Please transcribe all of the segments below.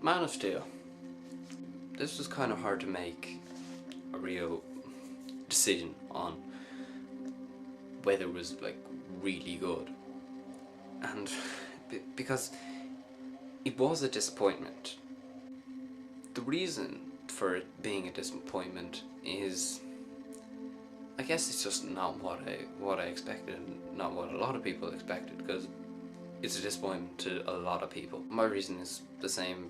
Man of Steel. This was kind of hard to make a real decision on whether it was like really good, and because it was a disappointment. The reason for it being a disappointment is, I guess it's just not what I expected, not what a lot of people expected, because it's a disappointment to a lot of people. My reason is the same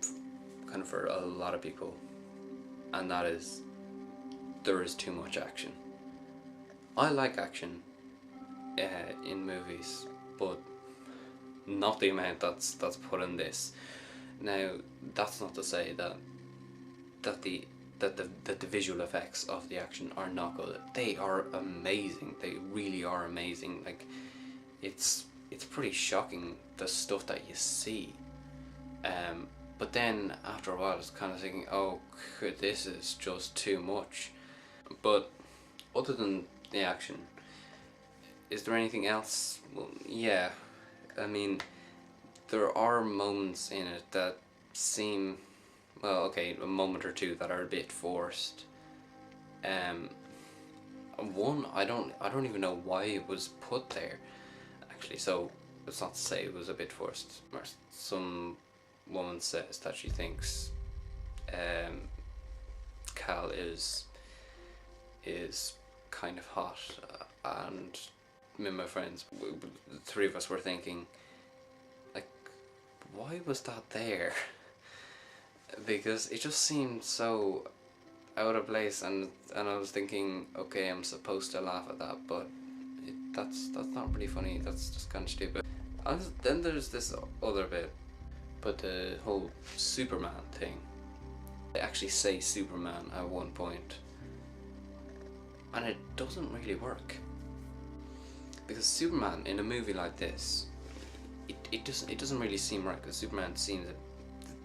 kind of for a lot of people, and that is there is too much action. I like action in movies, but not the amount that's put in this. Now, that's not to say that the visual effects of the action are not good. They are amazing. They really are amazing. Like, it's pretty shocking, the stuff that you see. But then after a while, I was kind of thinking, oh, this is just too much. But other than the action, is there anything else? Well, yeah. I mean, there are moments in it that seem, well, okay, a moment or two that are a bit forced. One, I don't even know why it was put there, actually. So it's not to say it was a bit forced. Some woman says that she thinks Cal is kind of hot, and me and my friends, the three of us were thinking, like, why was that there? Because it just seemed so out of place, and I was thinking, okay, I'm supposed to laugh at that, but that's not really funny. That's just kind of stupid. And then there's this other bit, but the whole Superman thing. They actually say Superman at one point, and it doesn't really work. Because Superman in a movie like this, it doesn't really seem right. Because Superman seems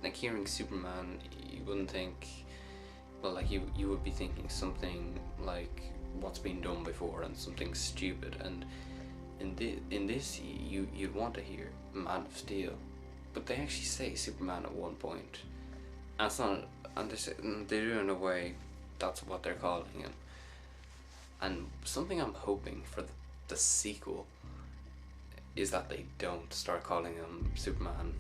like, hearing Superman, you wouldn't think, well, like you would be thinking something like what's been done before and something stupid. And in this you'd want to hear Man of Steel, but they actually say Superman at one point, and it's not, and they do it in a way that's what they're calling him. And something I'm hoping for the sequel is that they don't start calling him Superman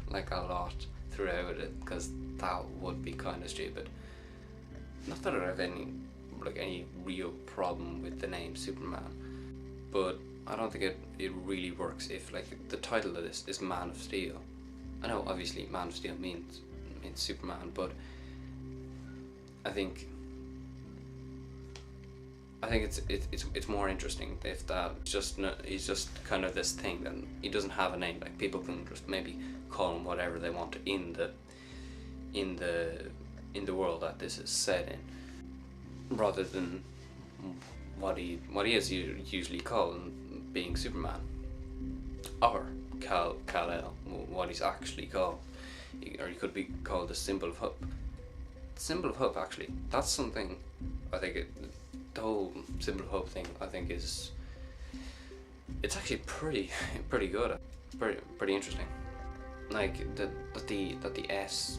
like a lot throughout it, because that would be kind of stupid. Not that I have any real problem with the name Superman, but I don't think it really works if, like, the title of this is Man of Steel. I know obviously Man of Steel means Superman, but I think it's more interesting if that he's just kind of this thing, then he doesn't have a name. Like, people can just maybe call him whatever they want in the world that this is set in, rather than what he is usually called, being Superman, or Kal-El, what he's actually called, or he could be called the Symbol of Hope. Symbol of Hope, actually, that's something I think the whole Symbol of Hope thing, I think, it's actually pretty good, pretty interesting. Like that the S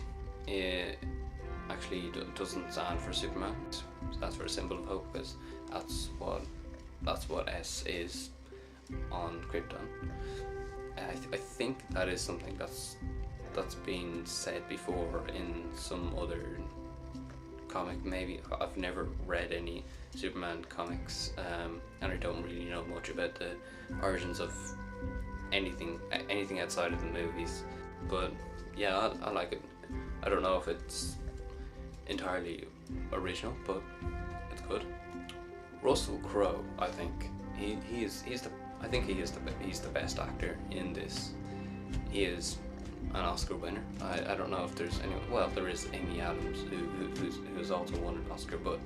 actually doesn't stand for Superman. That's for a Symbol of Hope, because that's what S is on Krypton. I think that is something that's been said before in some other comic. Maybe I've never read any Superman comics, and I don't really know much about the origins of anything outside of the movies. But yeah, I like it. I don't know if it's entirely original, but it's good. Russell Crowe, I think he's the best actor in this. He is an Oscar winner. I don't know if there's any. Well, there is Amy Adams who's also won an Oscar, but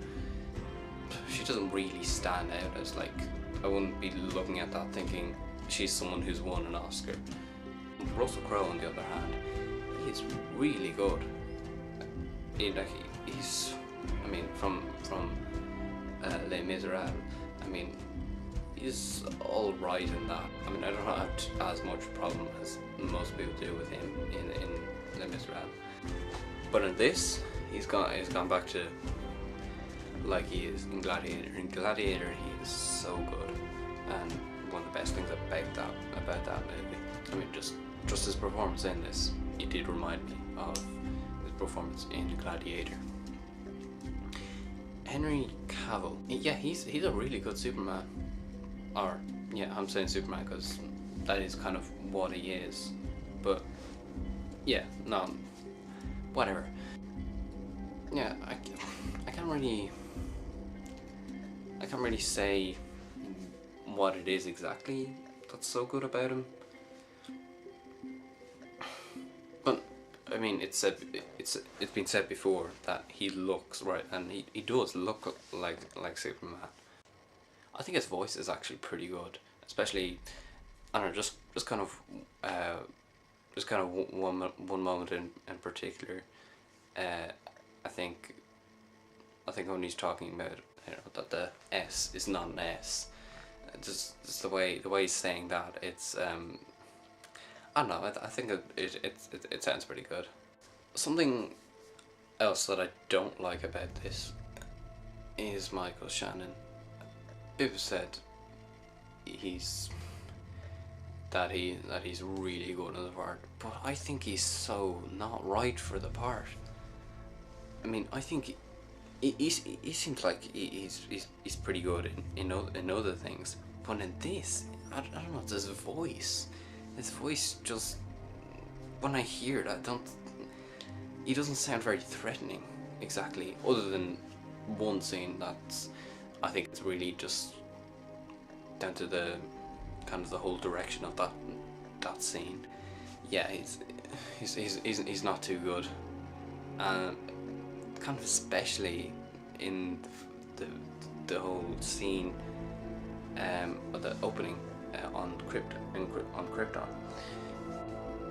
she doesn't really stand out as, like, I wouldn't be looking at that thinking she's someone who's won an Oscar. Russell Crowe, on the other hand, he's really good. He's, I mean, from Les Miserables, I mean, he's all right in that. I mean, I don't have as much problem as most people do with him in Les Miserables. But in this, he's gone back to like he is in Gladiator. In Gladiator, he is so good, and one of the best things about that movie. I mean, just his performance in this, it did remind me of his performance in Gladiator. Henry Cavill, yeah, he's a really good Superman. Or yeah, I'm saying Superman because that is kind of what he is. But yeah, no, whatever. Yeah, I can't really say what it is exactly that's so good about him. But I mean, it's been said before that he looks right, and he does look like Superman. I think his voice is actually pretty good, especially I don't know, just kind of one moment in particular. I think when he's talking about, you know, that the S is not an S. Just the way he's saying that, it's I don't know. I think it sounds pretty good. Something else that I don't like about this is Michael Shannon. People said he's really good in the part, but I think he's so not right for the part. I mean, I think he seems like he's pretty good in other things, but in this, I don't know. It's his voice. His voice just, when I hear it, he doesn't sound very threatening exactly. Other than one scene that's, I think it's really just down to the kind of the whole direction of that scene. Yeah, he's not too good, and kind of especially in the whole scene of the opening on Krypton,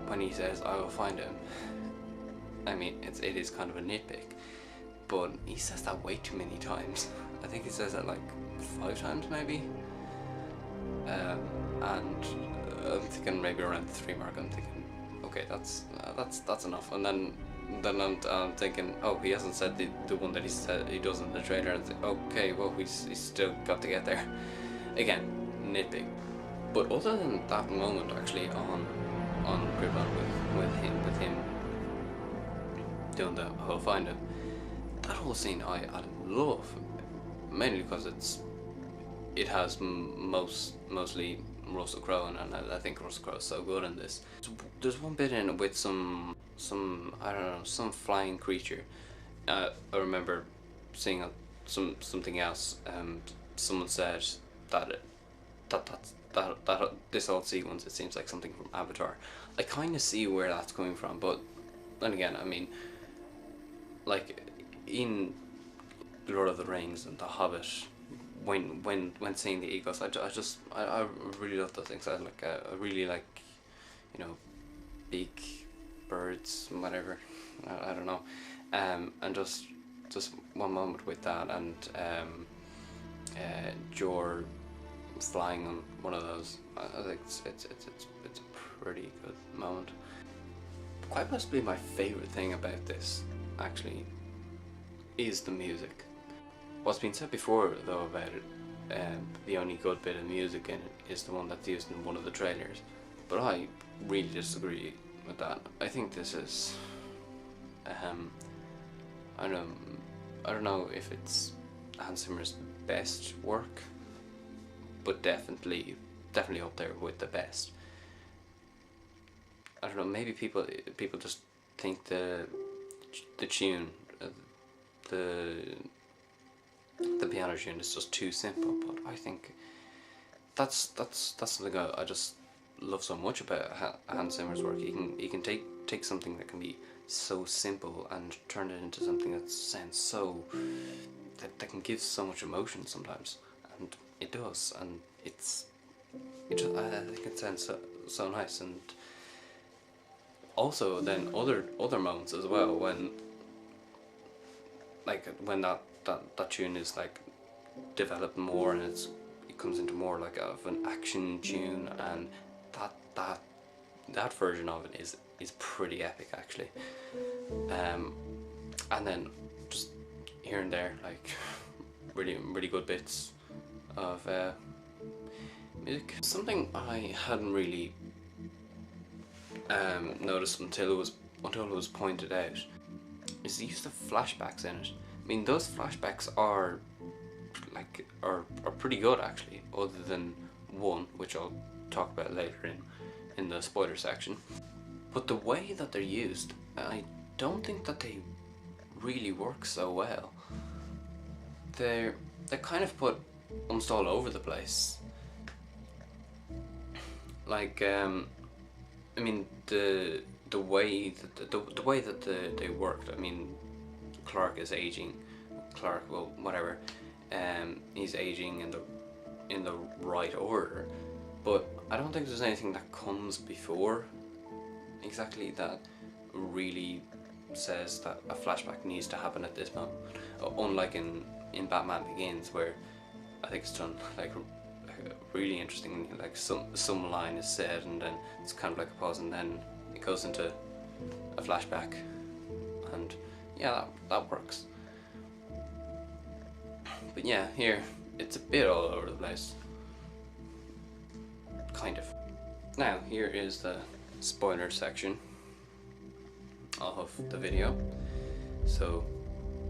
when he says, "I will find him." I mean, it is kind of a nitpick, but he says that way too many times. I think he says that like 5 times maybe. And I'm thinking maybe around the 3 mark. I'm thinking, okay, that's enough. And then I'm thinking, oh, he hasn't said the one that he said he does in the trailer. And think, okay, well, he's still got to get there. Again, nitpick. But other than that moment, actually, on Krypton with him doing the whole find him, that whole scene I love, mainly because it has mostly Russell Crowe, and I think Russell Crowe is so good in this. There's one bit in it with some I don't know, some flying creature. I remember seeing something else. Someone said that this whole sequence, it seems like something from Avatar. I kind of see where that's coming from, but then again, I mean, like in Lord of the Rings and The Hobbit, when seeing the eagles, I really love those things. I really like, you know, big birds and whatever. I don't know, and just one moment with that, and Jor flying on one of those. I think it's a pretty good moment. Quite possibly my favorite thing about this, actually, is the music. What's been said before though about it, the only good bit of music in it is the one that's used in one of the trailers, but I really disagree with that. I think this is, I don't know if it's Hans Zimmer's best work, but definitely up there with the best. I don't know, maybe people just think the tune, the piano tune is just too simple, but I think that's something I just love so much about Hans Zimmer's work. He can take something that can be so simple and turn it into something that sounds so that can give so much emotion sometimes, and it does, and I think it sounds so nice. And also then other moments as well, when that tune is like developed more, and it comes into more like of an action tune, and that version of it is is pretty epic actually. And then just here and there, like really good bits of music. Something I hadn't really noticed until it was pointed out is the use of flashbacks in it. I mean, those flashbacks are pretty good actually, other than one which I'll talk about later in the spoiler section. But the way that they're used, I don't think that they really work so well. They're kind of put almost all over the place. Like I mean the way that they worked. I mean, Clark is aging. Well, whatever. He's aging in the right order, but I don't think there's anything that comes before exactly that really says that a flashback needs to happen at this moment. Unlike in Batman Begins, where I think it's done like really interesting. Like some line is said and then it's kind of like a pause and then it goes into a flashback, and yeah, that works. But yeah, here it's a bit all over the place, kind of. Now here is the spoiler section of the video. So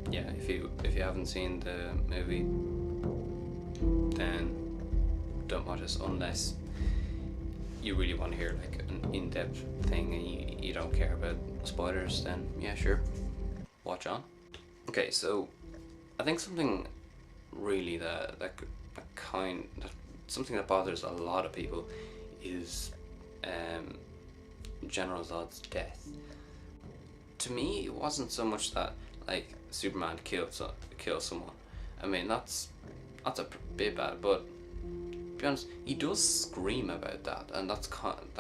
yeah, if you haven't seen the movie, then don't watch this unless you really want to hear like an in-depth thing and you don't care about spoilers. Then yeah, sure, watch on. Okay, so I think something really something that bothers a lot of people is General Zod's death. To me, it wasn't so much that like Superman kills someone. I mean, that's a bit bad, but to be honest, he does scream about that, and that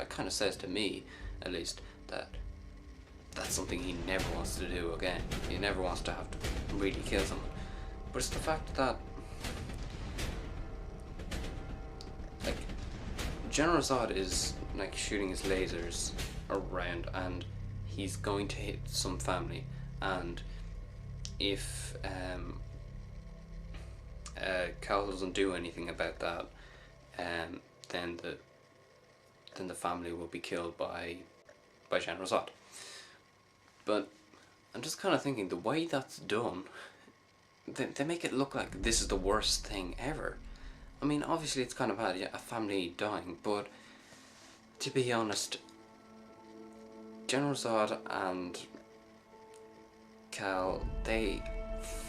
kind of says to me, at least, that that's something he never wants to do again. He never wants to have to really kill someone. But it's the fact that like General Zod is like shooting his lasers around, and he's going to hit some family, and if Cal doesn't do anything about that, then the family will be killed by General Zod. But I'm just kind of thinking, the way that's done, they make it look like this is the worst thing ever. I mean, obviously it's kind of bad, yeah, a family dying, but to be honest, General Zod and Cal, they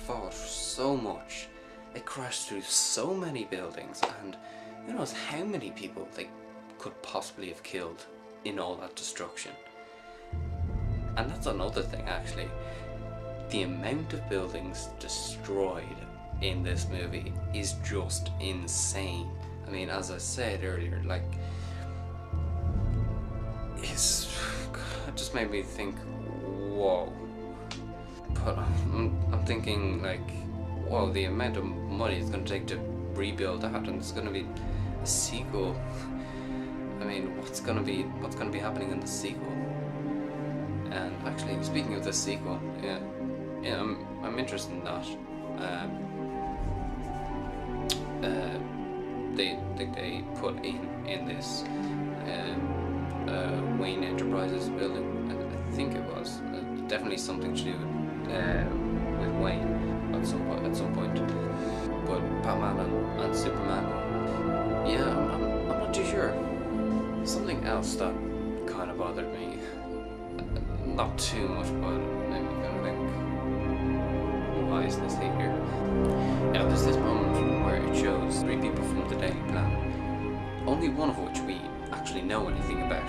fought so much. They crashed through so many buildings, and who knows how many people they could possibly have killed in all that destruction. And that's another thing actually. The amount of buildings destroyed in this movie is just insane. I mean, as I said earlier, like, it just made me think, whoa. But I'm thinking like, whoa, the amount of money it's going to take to rebuild that, and it's going to be a sequel. I mean, what's going to be happening in the sequel? And actually, speaking of the sequel, yeah, I'm interested in that. They put in this Wayne Enterprises building. I think it was definitely something to do with Wayne at some point. But Batman and Superman, yeah, I'm not too sure. Something else that kind of bothered me. Not too much, but maybe kind of think, why is this here? Now there's this moment where it shows 3 people from the Daily Planet, only one of which we actually know anything about,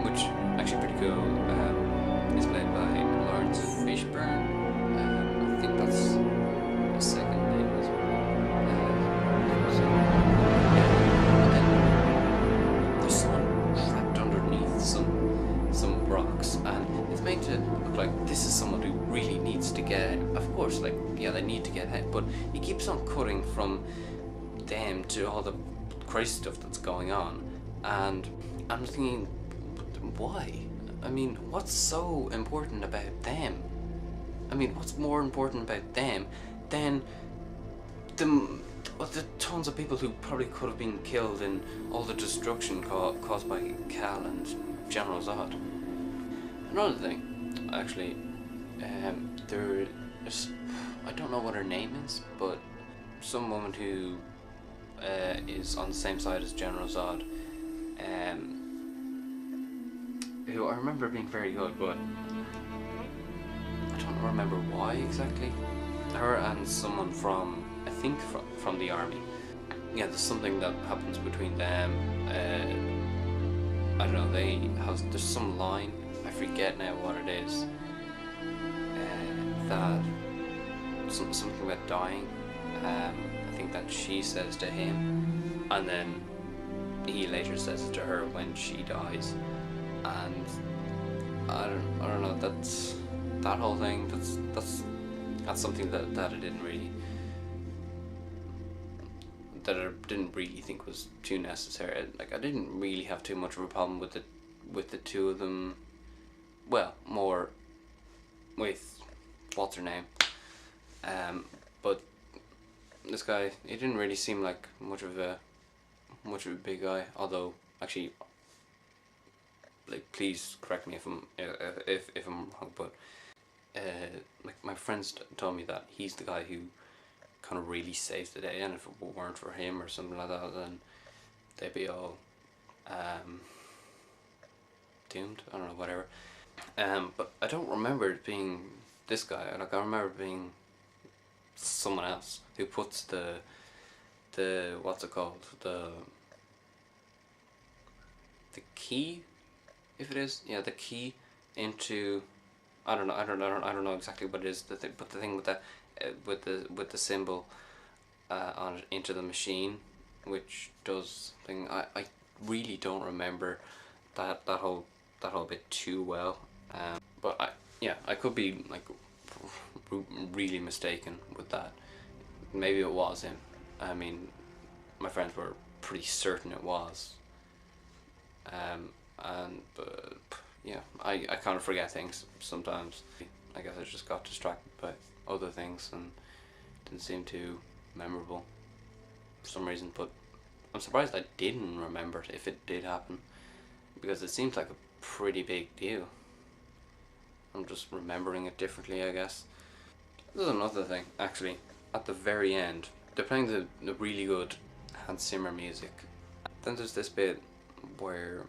which actually pretty cool. Is played by Lawrence Fishburne. I think that's a second name as well. There's someone trapped underneath some rocks, and it's made to look like this is someone who really needs to get out. Of course, like, yeah, they need to get out, but he keeps on cutting from them to all the crazy stuff that's going on, and I'm thinking, why? I mean, what's so important about them? I mean, what's more important about them than the tons of people who probably could have been killed in all the destruction caused by Cal and General Zod? Another thing, actually, there's, I don't know what her name is, but some woman who is on the same side as General Zod, who I remember being very good, but I don't remember why exactly. Her and someone from, I think from the army. Yeah, there's something that happens between them. I don't know, there's some line, I forget now what it is, that something about dying. I think that she says to him, and then he later says it to her when she dies. And I don't know, that whole thing, that's something that I didn't really think was too necessary. Like, I didn't really have too much of a problem with the two of them. Well, more with what's her name. But this guy, he didn't really seem like much of a big guy. Although, actually, like, please correct me if I'm wrong. But like, my friends told me that he's the guy who kind of really saves the day, and if it weren't for him or something like that, then they'd be all doomed. I don't know, whatever. But I don't remember it being this guy. Like, I remember it being someone else who puts the what's it called, the key, if it is, yeah, the key into, I don't know exactly what it is, but the thing with that, with the symbol on it into the machine, which does thing. I really don't remember that whole bit too well. But I could be like really mistaken with that. Maybe it was him. I mean, my friends were pretty certain it was. But yeah, I kind of forget things sometimes. I guess I just got distracted by other things and didn't seem too memorable for some reason. But I'm surprised I didn't remember it if it did happen, because it seems like a pretty big deal. I'm just remembering it differently, I guess. There's another thing, actually. At the very end, they're playing the really good Hans Zimmer music. Then there's this bit where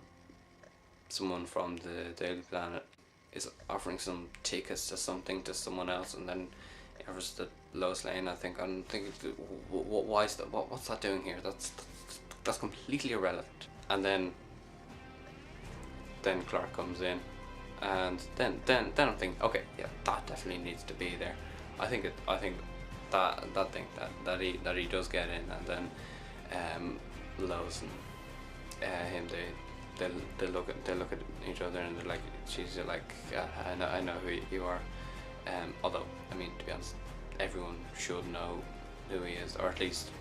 someone from the Daily Planet is offering some tickets to something to someone else, and then it was the Lois Lane, I think. I'm thinking, why is that? What's that doing here? That's completely irrelevant. And then Clark comes in, and then I'm thinking, okay, yeah, that definitely needs to be there. I think that thing that he does get in, and then Lois and him, they look at each other and they're like, she's like, I know who you are. Although, I mean, to be honest, everyone should know who he is, or at least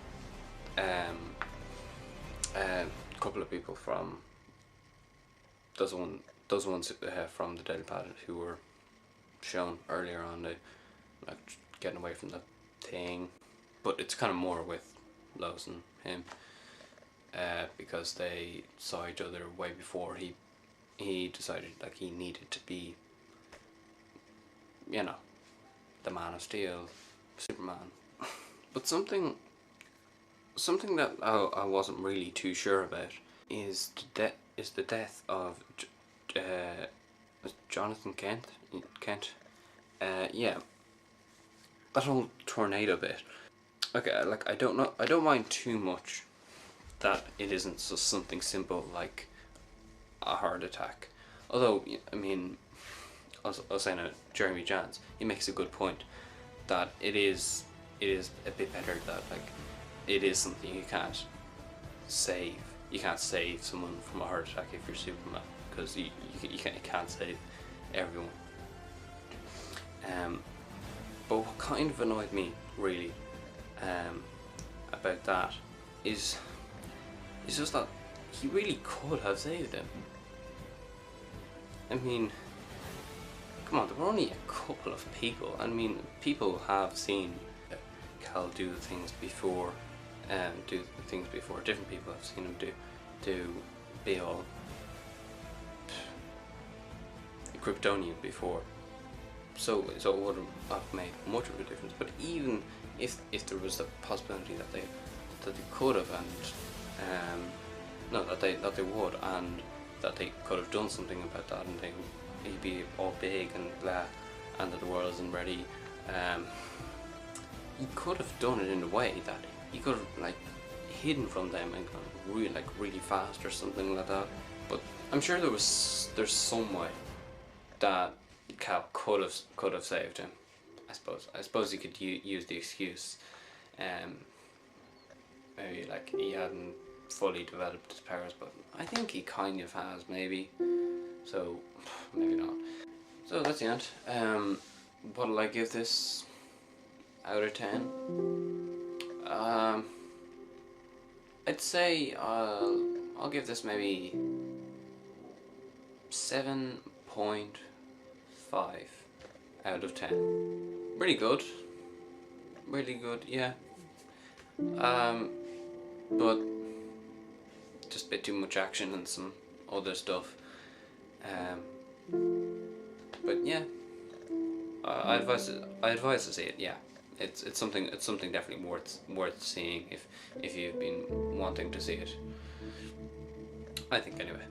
a couple of people from those ones from the Daily Planet who were shown earlier on, the like getting away from the thing. But it's kind of more with Lois and him, because they saw each other way before he decided like he needed to be, you know, the Man of Steel, Superman. But something that I wasn't really too sure about is the death of Jonathan Kent. Yeah, that whole tornado bit. Okay, like, I don't mind too much that it isn't just something simple like a heart attack. Although, I mean, I was saying Jeremy Jahns, he makes a good point that it is a bit better that, like, it is something you can't save. You can't save someone from a heart attack if you're Superman, because you can't save everyone. But what kind of annoyed me really about that is just that he really could have saved him. I mean, come on, there were only a couple of people. I mean, people have seen Cal do things before, Different people have seen him do be all Kryptonian before. So it wouldn't have made much of a difference. But even if there was the possibility that they could have, and no, that they would, and that they could have done something about that, and he'd be all big and blah, and that the world isn't ready. He could have done it in a way that he could have like hidden from them and gone really fast or something like that. But I'm sure there's some way that Cal could have saved him. I suppose he could use the excuse, maybe like he hadn't fully developed his powers, but I think he kind of has, maybe. So maybe not. So that's the end. What'll I give this out of 10? I'd say I'll give this maybe 7.5 out of 10. Really good. Really good, yeah. But just a bit too much action and some other stuff. But yeah, I advise to see it. Yeah, it's something definitely worth seeing if you've been wanting to see it. I think anyway.